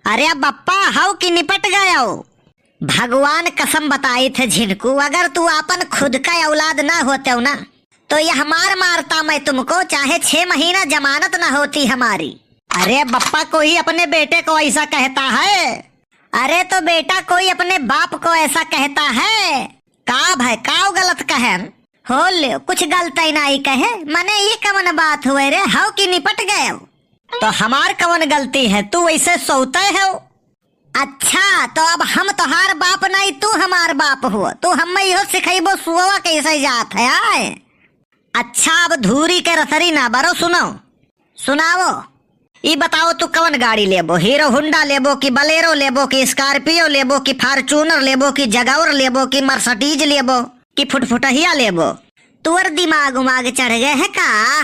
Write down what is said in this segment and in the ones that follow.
अरे बप्पा हाउ कि निपट गया हो। भगवान कसम बताई थे झिनकू, अगर तू अपन खुद का औलाद ना होते हो ना तो यह मार मारता मैं तुमको, चाहे 6 महीना जमानत ना होती हमारी। अरे बप्पा कोई अपने बेटे को ऐसा कहता है? अरे तो बेटा कोई अपने बाप को ऐसा कहता है? का भाई का गलत कहे हो ले, कुछ गलत ही नहीं कहे। मने ये कवन बात हुए रे, हाउ कि निपट गए हो? तो हमार कवन गलती है, तू ऐसे सोते हो? अच्छा तो अब हम तोहार बाप नहीं, तू हमार बाप हो, तू हमें यो सिखेबो सुआ कैसे जात है आए? अच्छा अब धूरी के रसरी ना बरो, सुनो सुनाओ। ये बताओ तू कवन गाड़ी लेबो, हीरो हुंडा लेबो कि बलेरो लेबो कि स्कॉर्पियो लेबो कि फॉर्च्यूनर लेबो कि जगौर लेबो कि मर्सिडीज लेबो कि फुटफुटहिया लेबो? तुअर दिमाग उमाग चढ़ गए है का?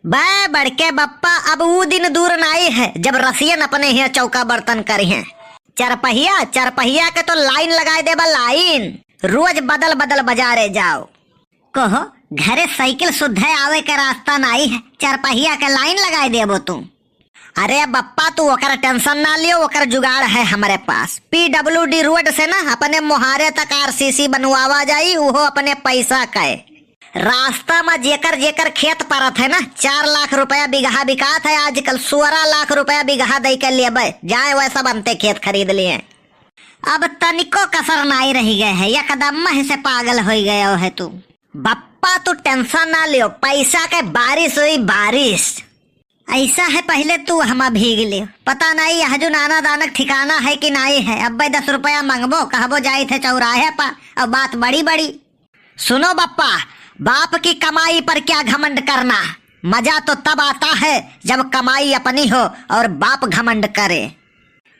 बे बड़के बप्पा अब वो दिन दूर नहीं है जब रसियन अपने यहाँ चौका बर्तन करी हैं। चरपहिया के तो लाइन लगाए देबा, लाइन रोज बदल बदल बाजारे जाओ। कहो घरे साइकिल शुद्ध आवे के रास्ता नहीं है, चरपहिया के लाइन लगाए देबो तुम? अरे बप्पा तू ओकर टेंशन ना लियो, ओकर जुगाड़ है हमारे पास। PWD रोड से ना अपने मोहारे तक RCC बनवावा जाई, उहो अपने पैसा के। रास्ता में जेकर जेकर खेत परत है ना 4 लाख रुपया बीघा बिकात है आजकल, 16 लाख रुपया बीघा दे के लेबे जाए वैसा बनते खेत खरीद लिए। अब तनिको कसर नहीं रही गए है, एकदम से पागल हो गए है तू। बप्पा तू टेंशन ना लियो, पैसा के बारिश हुई बारिश। ऐसा है पहले तू हम भीग ले, पता नहीं यह जो नाना दानक ठिकाना है कि नहीं है। अब 10 रुपया मांगबो कहबो जाए थे चौराहे पर, अब बात बड़ी बड़ी। सुनो बप्पा, बाप की कमाई पर क्या घमंड करना, मजा तो तब आता है जब कमाई अपनी हो और बाप घमंड करे।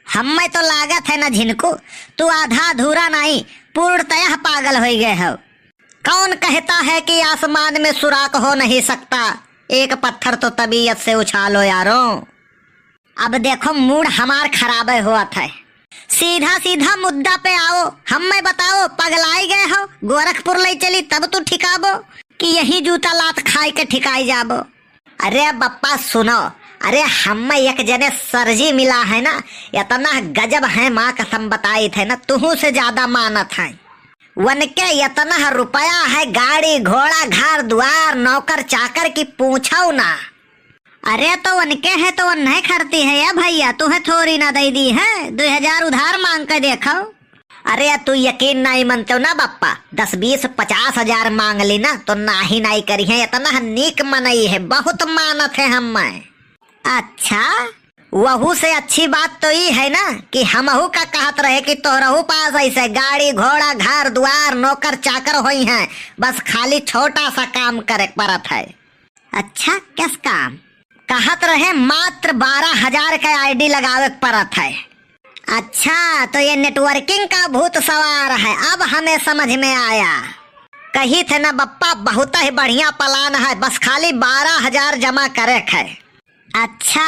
हमें तो लागत है ना झिनकू, तू आधा अधूरा नहीं पूर्णतः पागल हो गए हो। कौन कहता है कि आसमान में सुराख हो नहीं सकता, एक पत्थर तो तबीयत से उछालो यारो। अब देखो मूड हमार खराब हुआ था, सीधा सीधा मुद्दा पे आओ। हमें बताओ पगलाई गए हो, गोरखपुर ले चली तब तू ठिकाबो कि यही जूता लात खाए के ठिकाई जाबो? अरे बप्पा सुनो, अरे हमें एक जने सरजी मिला है ना, इतना गजब है, माँ कसम बताई थे ना, तुहू से ज्यादा मानत है। वनके इतना रुपया है, गाड़ी घोड़ा घर द्वार नौकर चाकर की पूछो ना। अरे तो उनके है तो वन नहीं करती है या भैया, तुम्हें थोड़ी ना दे दी है, 2000 उधार मांग कर देखो। अरे तू यकीन नहीं मानते हो ना बप्पा, 10 20 50 हजार मांग ली ना तो नाही नहीं करी है, इतना नीक मनई है, बहुत मानत है हमें। अच्छा वहू से अच्छी बात तो ये है ना कि हमहू का कहत रहे कि तोहरहू पास ऐसे गाड़ी घोड़ा घर द्वार नौकर चाकर हुई हैं, बस खाली छोटा सा काम करे परत है। अच्छा किस काम? कहत रहे मात्र 12,000 का ID लगावे परत है। अच्छा तो ये नेटवर्किंग का भूत सवार है, अब हमें समझ में आया। कही थे ना बप्पा बहुत ही बढ़िया प्लान है, बस खाली 12,000 जमा करे है। अच्छा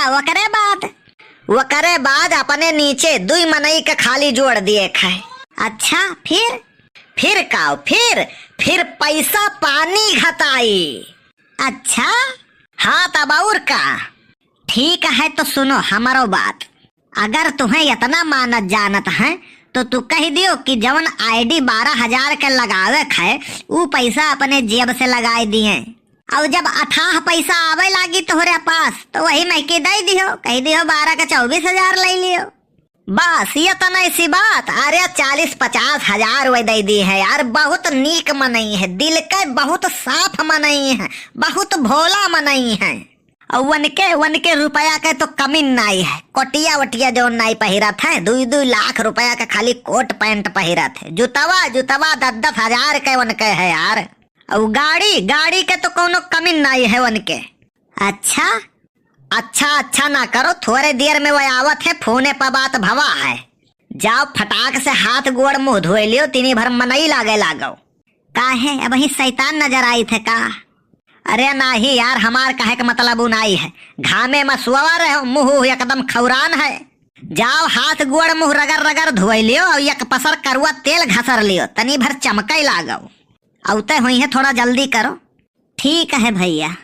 वकरे बाद अपने नीचे 2 मनई के खाली जोड़ दिए है। अच्छा फिर का फिर पैसा पानी घटाई। अच्छा हाँ तब और का? ठीक है तो सुनो हमारो बात, अगर तुम्हें इतना मानत जानत है तो तू कह दियो कि जवन ID 12,000 के लगावे है वो पैसा अपने जेब से लगाए दिए, और जब अथाह पैसा आवे लागी तोहरे पास तो वही मैं के दे दियो, कह दियो 12 का 24,000 ले लियो, बस ये तो नहीं सी बात। अरे 40-50 हजार वे दे दी है यार, बहुत नीक मनई है, दिल के बहुत साफ मनई है, बहुत भोला मनई है। और वन के रुपया के तो कमी नहीं है, कोटिया वटिया जो नहीं पहिरत है, 2-2 लाख रुपया का खाली कोट पैंट पहिरत है, जुतवा 10-10 हजार के वन के है यार। और गाड़ी के तो कोनो कमी नहीं है वन के। अच्छा ना करो, थोड़े देर में वो आवत है, फोने पर बात भवा है, जाओ फटाक से हाथ गोड़ मुंह धोए लियो, तीनी भर मनई लागो। काहे अब ही शैतान नजर आई थे का? अरे नहीं यार, हमार कहे के मतलब नहीं है, घामे में सुवा रहे मुंह एकदम खौरान है, जाओ हाथ गोड़ मुंह रगड़ धोए लियो और एक पसर करुआ तेल घसर लियो, तनी भर चमकई लागो। औते हुई है, थोड़ा जल्दी करो। ठीक है भैया।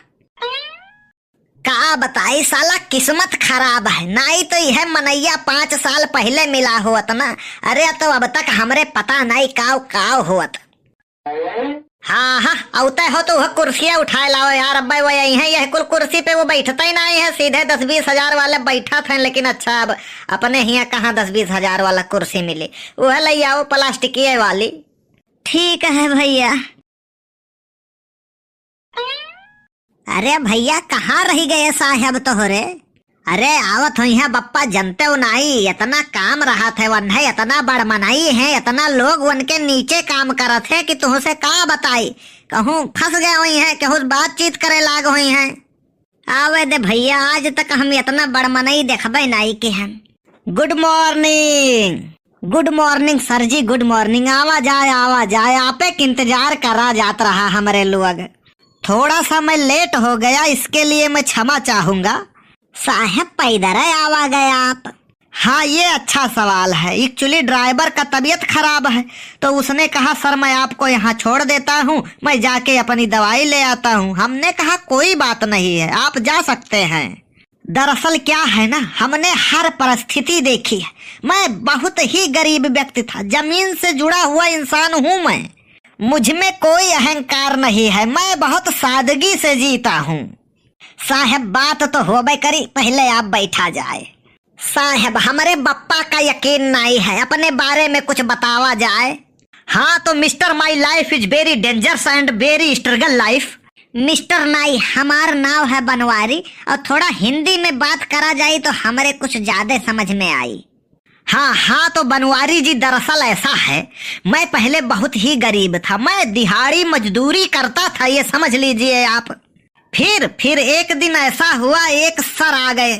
का बताई साला किस्मत खराब है, ना ही तो यह मनैया 5 साल पहले मिला होत ना। अरे तो अब तक हमरे पता नहीं काव होत। हाँ हाँ औते हो तो वह कुर्सियाँ उठाए लाओ यार। अब्बा वो यही है, यह कुल कुर्सी पे वो बैठता ही नहीं है, सीधे 10-20 हजार वाले बैठा थे। लेकिन अच्छा अब अपने यहाँ कहाँ 10-20 हजार वाला कुर्सी मिली, वह ले आओ प्लास्टिक वाली। ठीक है भैया। अरे भैया कहाँ रह गए साहब तोहरे? अरे आवत हो यहाँ बप्पा, जनते हो नहीं इतना काम रहा थे वन है, इतना बड़ मनाई है, इतना लोग उनके नीचे काम करत है कि तुहसे का बताई। कहूँ फंस गए हुई है, कहूँ बातचीत करे लाग हुई है। आवे दे भैया, आज तक हम इतना बड़ मनई देखबे नहीं के हम। Good morning. Good morning sir ji, good morning. आवा जाए आपे के इंतजार करा जात रहा हमारे लोग। थोड़ा सा मैं लेट हो गया, इसके लिए मैं क्षमा चाहूंगा। साहब पैदर आवा गए आप? हाँ ये अच्छा सवाल है। एक्चुअली ड्राइवर का तबीयत खराब है तो उसने कहा सर मैं आपको यहाँ छोड़ देता हूँ, मैं जाके अपनी दवाई ले आता हूँ। हमने कहा कोई बात नहीं है, आप जा सकते हैं। दरअसल क्या है ना, हमने हर परिस्थिति देखी है। मैं बहुत ही गरीब व्यक्ति था, जमीन से जुड़ा हुआ इंसान हूँ मैं। मुझ में कोई अहंकार नहीं है, मैं बहुत सादगी से जीता हूँ। साहब बात तो होबे करी, पहले आप बैठा जाए। साहब हमारे बप्पा का यकीन नहीं है, अपने बारे में कुछ बतावा जाए। हाँ तो mister my life is very dangerous and very struggle life. Mister नाई हमार नाव है बनवारी, और थोड़ा हिंदी में बात करा जाए तो हमारे कुछ ज्यादा समझ में आई। हाँ तो बनवारी जी दरअसल ऐसा है, मैं पहले बहुत ही गरीब था, मैं दिहाड़ी मजदूरी करता था, ये समझ लीजिए आप। फिर एक दिन ऐसा हुआ, एक सर आ गए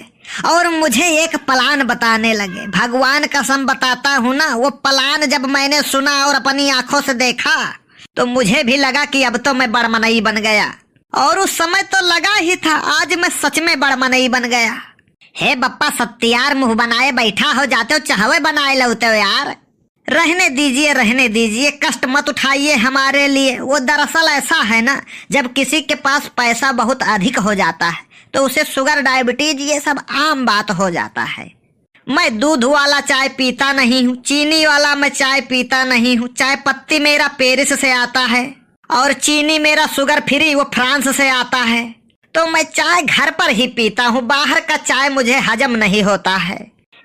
और मुझे एक प्लान बताने लगे। भगवान कसम बताता हूँ ना, वो प्लान जब मैंने सुना और अपनी आंखों से देखा तो मुझे भी लगा कि अब तो मैं बड़मनई बन गया। और उस समय तो लगा ही था, आज मैं सच में बड़मनई बन गया। हे बप्पा सत्यार मुंह बनाए बैठा हो, जाते हो चाहवे बनाए लौते हो यार। रहने दीजिए, कष्ट मत उठाइए हमारे लिए। वो दरअसल ऐसा है ना, जब किसी के पास पैसा बहुत अधिक हो जाता है तो उसे शुगर डायबिटीज ये सब आम बात हो जाता है। मैं दूध वाला चाय पीता नहीं हूँ, चीनी वाला मैं चाय पीता नहीं हूँ। चाय पत्ती मेरा पेरिस से आता है और चीनी मेरा शुगर फ्री वो फ्रांस से आता है। तो मैं चाय घर पर ही पीता हूँ, बाहर का चाय मुझे हजम नहीं होता है।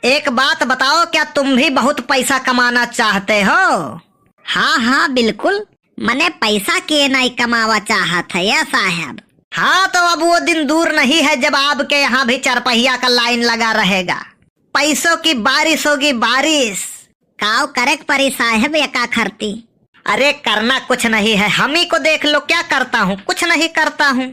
एक बात बताओ, क्या तुम भी बहुत पैसा कमाना चाहते हो? हाँ बिल्कुल, मैंने पैसा के नहीं कमावा चाहत है या साहब। हाँ तो अब वो दिन दूर नहीं है जब आपके यहाँ भी चरपहिया का लाइन लगा रहेगा। पैसों की बारिश होगी, बारिश। काव करेक परी साहब या का करती? अरे करना कुछ नहीं है, हम ही को देख लो क्या करता हूँ, कुछ नहीं करता हूँ।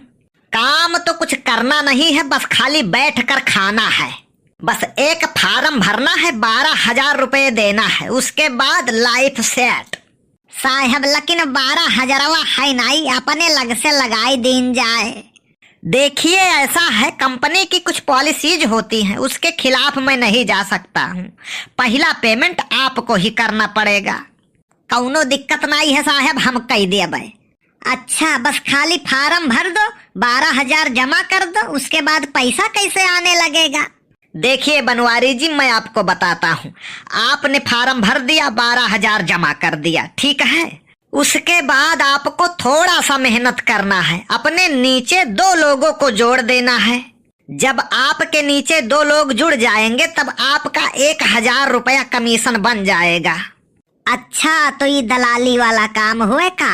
काम तो कुछ करना नहीं है, बस खाली बैठ कर खाना है। बस एक फार्म भरना है, 12,000 रुपए देना है, उसके बाद लाइफ सेट। साहब लेकिन 12,000 है नहीं, अपने लग से लगाई दिन जाए। देखिए ऐसा है, कंपनी की कुछ पॉलिसीज होती हैं, उसके खिलाफ मैं नहीं जा सकता हूँ। पहला पेमेंट आपको ही करना पड़ेगा। कौनो दिक्कत नहीं है साहब, हम कह देबे। अच्छा बस खाली फार्म भर दो, 12,000 जमा कर दो, उसके बाद पैसा कैसे आने लगेगा? देखिए बनवारी जी मैं आपको बताता हूँ। आपने फार्म भर दिया, 12,000 जमा कर दिया, ठीक है। उसके बाद आपको थोड़ा सा मेहनत करना है, अपने नीचे 2 लोगों को जोड़ देना है। जब आपके नीचे 2 लोग जुड़ जाएंगे तब आपका 1,000 रुपया कमीशन बन जाएगा। अच्छा तो ये दलाली वाला काम हुए का?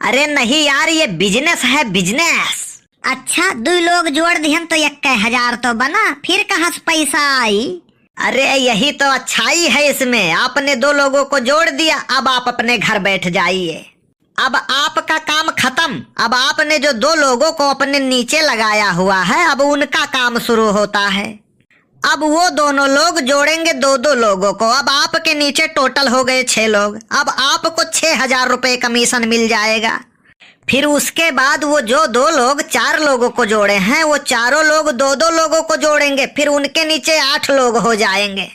अरे नहीं यार, ये बिजनेस है, बिजनेस। अच्छा 2 लोग जोड़ दिहन तो 1,000 तो बना, फिर कहाँ से पैसा आई? अरे यही तो अच्छाई है इसमें, आपने 2 लोगों को जोड़ दिया, अब आप अपने घर बैठ जाइए। अब आपका काम खत्म। अब आपने जो 2 लोगों को अपने नीचे लगाया हुआ है, अब उनका काम शुरू होता है। अब वो दोनों लोग जोड़ेंगे 2-2 लोगों को, अब आपके नीचे टोटल हो गए 6 लोग। अब आपको 6,000 रुपए कमीशन मिल जाएगा। फिर उसके बाद वो जो 2 लोग 4 लोगों को जोड़े हैं, वो चारों लोग 2-2 लोगों को जोड़ेंगे, फिर उनके नीचे 8 लोग हो जाएंगे।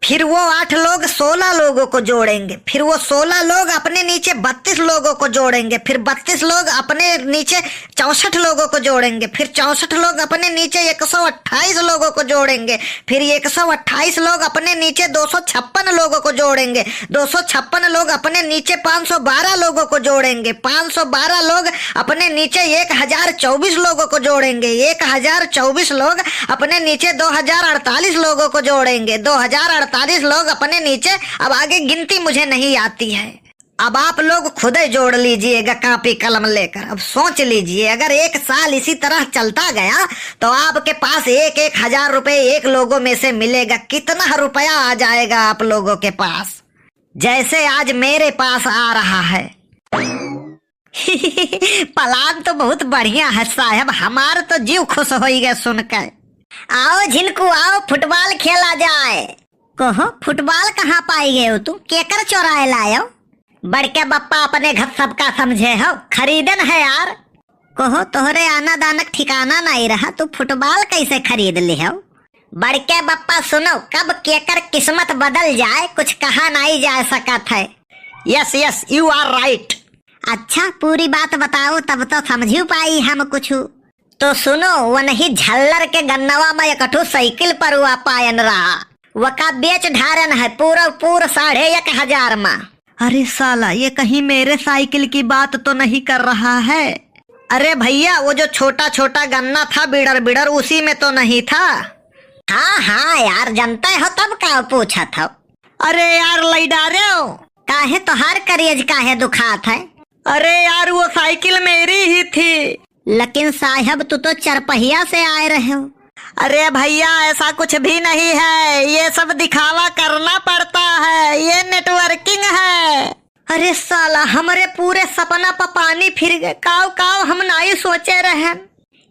फिर वो 8 लोग 16 लोगों को जोड़ेंगे, फिर वो 16 लोग अपने नीचे 32 लोगों को जोड़ेंगे, फिर 32 लोग अपने नीचे 64 लोगों को जोड़ेंगे, फिर 64 लोग अपने नीचे 128 लोगों को जोड़ेंगे, फिर 128 लोग अपने नीचे 256 लोगों को जोड़ेंगे, 256 लोग अपने नीचे 512 लोगों को जोड़ेंगे, 512 लोग अपने नीचे 1024 लोगों को जोड़ेंगे, 1024 लोग अपने नीचे 2048 लोगों को जोड़ेंगे, 2048 लोग अपने नीचे। अब आगे गिनती मुझे नहीं आती है, अब आप लोग खुद ही जोड़ लीजिएगा कॉपी कलम लेकर। अब सोच लीजिए, अगर 1 साल इसी तरह चलता गया तो आपके पास 1,000 रुपए एक लोगों में से मिलेगा। कितना रुपया आ जाएगा आप लोगों के पास, जैसे आज मेरे पास आ रहा है। प्लान तो बहुत बढ़िया है साहब, हमारा तो जीव खुश हो गया सुनकर। आओ झिनकू आओ, फुटबॉल खेला जाए। कहो फुटबॉल कहाँ पाई गए हो तुम, केकर चौराहे लाए हो? बड़के बप्पा अपने घर सबका समझे हो, खरीदन है यार। कहो तोहरे आना दानक ठिकाना नहीं रहा, तू फुटबॉल कैसे खरीद ले हो? बड़के बप्पा सुनो, कब केकर किस्मत बदल जाए कुछ कहा नहीं जा सकत है। Yes yes you are right. अच्छा पूरी बात बताओ तब तो समझू पाई हम कुछ। तो सुनो, वो नहीं झल्लर के गन्नवा में एकठो साइकिल पर हुआ पायन रहा, वका बेच ढारन है पूरा 1,500 में। अरे साला ये कहीं मेरे साइकिल की बात तो नहीं कर रहा है? अरे भैया वो जो छोटा छोटा गन्ना था बिड़र बिड़र, उसी में तो नहीं था? हाँ हाँ यार जानते हो, तब का पूछा था। अरे यार लई डारे हो काहे, तो हर करेज काहे दुखात है? अरे यार वो साइकिल मेरी ही थी। लेकिन साहब तू तो 4 पहिया से आए रहे हो। अरे भैया ऐसा कुछ भी नहीं है, ये सब दिखावा करना पड़ता है, ये नेटवर्किंग है। अरे साला हमारे पूरे सपना पर पानी फिर गए, काव काव हम नहीं सोचे रहे।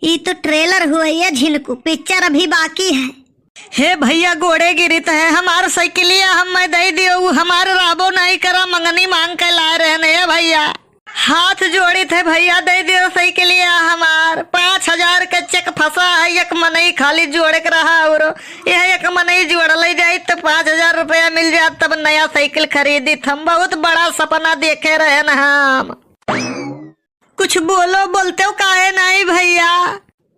ये तो ट्रेलर हुआ है झिनकू, पिक्चर अभी बाकी है। हे भैया गोड़े गिरित है, हमार साइकिलिया हम दे दियो, हमारे राबो नहीं करा, मंगनी मांग के ला रहे हैं भैया। हाथ जोड़ी थे भैया, दे दियो साइकिलिया हमार। 5,000 का चेक फंसा है, एक मनई खाली जोड़े के रहा, और यह एक मनई जोड़ ले जाये तो 5,000 रुपया मिल जात, तब नया साइकिल खरीदी। हम बहुत बड़ा सपना देखे रहे न हम। कुछ बोलो, बोलते हो काहे नहीं भैया?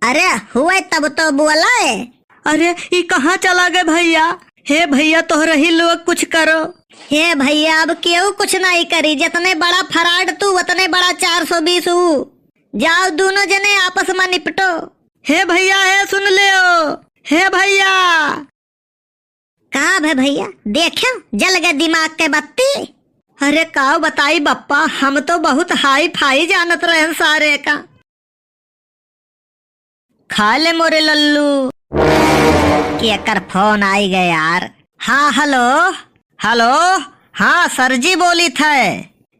अरे हुए तब तो बोला है। अरे ये कहाँ चला गए भैया? हे भैया तोहरा ही लोग कुछ करो। हे भैया अब क्यों कुछ नहीं करी, जितने बड़ा फराड तू उतने बड़ा 420 हूँ। जाओ दोनों जने आपस में निपटो। हे भैया हे सुन ले, हे भैया। कहाँ है भैया, देखो जल गए दिमाग के बत्ती। अरे काओ बताई बप्पा, हम तो बहुत हाई फाई जानत रहे सारे का। खा ले मोरे लल्लू। केकर फोन आई गए यार। हाँ हेलो हेलो, हाँ सर जी बोली थे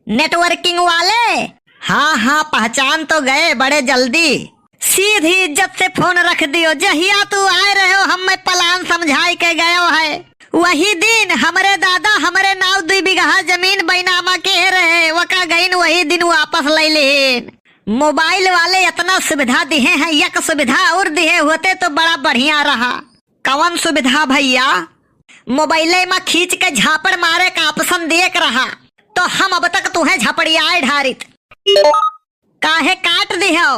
नेटवर्किंग वाले। हाँ हाँ पहचान तो गए बड़े जल्दी, सीधी इज्जत से फोन रख दियो। जहिया तू आए रहे हो हम प्लान समझाई के गयो है, वही दिन हमरे दादा हमरे नाव 2 बीघा जमीन बैनामा के रहे, वका गईन वही दिन वापस ले लेन। मोबाइल वाले इतना सुविधा दिए हैं, एक सुविधा और दिए होते तो बड़ा बढ़िया रहा। कौन सुविधा भैया? मोबाइल में खींच के झापड़ मारे का ऑप्शन देख रहा, तो हम अब तक तुम्हें झपड़ियाए ढारित काहे काट दी हो।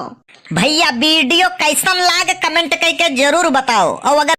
भैया वीडियो कैसन लाग कमेंट करके जरूर बताओ, और अगर